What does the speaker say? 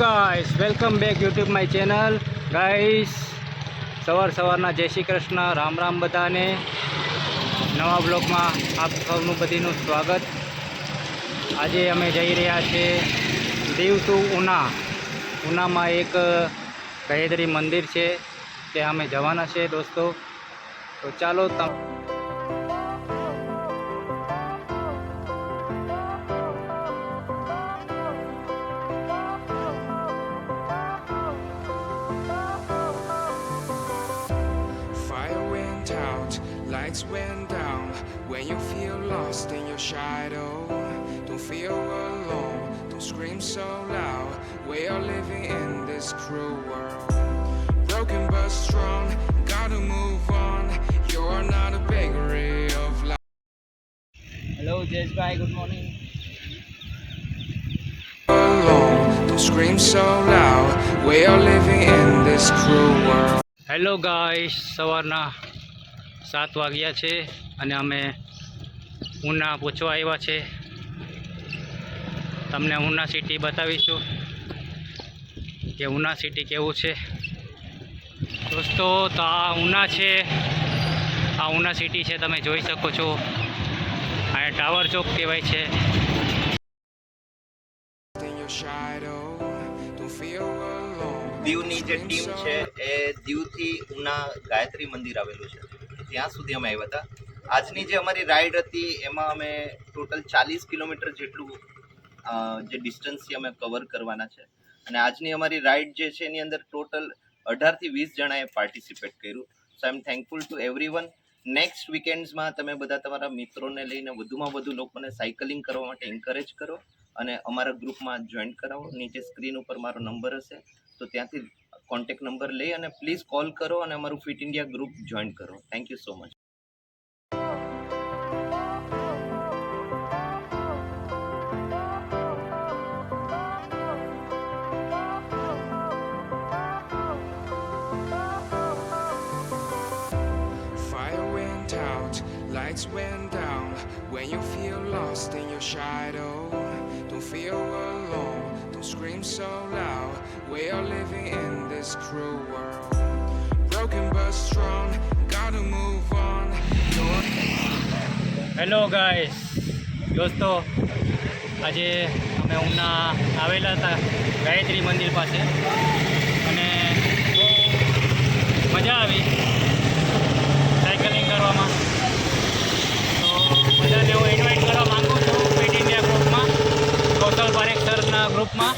Guys, welcome back YouTube my channel. Guys, સવારના જય શ્રી કૃષ્ણ, રામ રામ બધાને. નવા બ્લોગમાં આપ સૌનું બધીનું સ્વાગત. આજે અમે જઈ રહ્યા છીએ દીવ ટુ ઉના. ઉનામાં એક ગહેદ્રી મંદિર છે, ત્યાં અમે જવાના છે દોસ્તો. તો ચાલો Lights went down when you feel lost in your shadow. Don't feel alone, don't scream so loud. We are living in this cruel world. Broken but strong, gotta move on. You're not a bakery of life. Hello Jayeshbhai, good morning. Alone, don't scream so loud. We are living in this cruel world. Hello guys, સવારના 7 વાગ્યા છે અને અમે ઉના પહોંચવા આવ્યા છે. તમને Una city બતાવીશું કે ઉના સિટી કેવું છે દોસ્તો. તો આ ઉના છે, આ ઉના સિટી છે, તમે જોઈ શકો છો. આ ટાવર ચોક કહેવાય છે. દીવની જે ટીમ છે એ દીવથી ઉના ગાયત્રી મંદિર આવેલું છે ત્યાં સુધી અમે આવ્યા હતા. આજની જે અમારી રાઈડ હતી એમાં અમે ટોટલ 40 કિલોમીટર જેટલું જે ડિસ્ટન્સથી અમે કવર કરવાના છે. અને આજની અમારી રાઈડ જે છે એની અંદર ટોટલ 18 થી 20 જણાએ પાર્ટિસિપેટ કર્યું. So I am thankful to everyone. Next વીકેન્ડ્સમાં તમે બધા તમારા મિત્રોને લઈને વધુમાં વધુ લોકોને સાયકલિંગ કરવા માટે એન્કરેજ કરો અને અમારા ગ્રુપમાં જોઈન કરાવો. નીચે સ્ક્રીન ઉપર મારો નંબર હશે, તો ત્યાંથી કોન્ટેક્ટ નંબર લઈ અને પ્લીઝ કોલ કરો અને અમારું ફિટ ઇન્ડિયા ગ્રુપ જોઈન કરો. Thank you so much. Fire went out, lights went down when you feel lost in your shadow. Don't feel alone, don't scream so loud. We are living in this cruel world. Broken but strong, gotta move on. Hello guys દોસ્તો, આજે અમે ઉના આવેલા હતા ગાયત્રી મંદિર પાસે અને મજા આવી સાયકલિંગ કરવામાં. તો બધાને હું ઇન્વાઇટ કરવા માગું છું ફિટ ઇન્ડિયા ગ્રુપમાં, કૌશલ પારેખ સરના ગ્રુપમાં.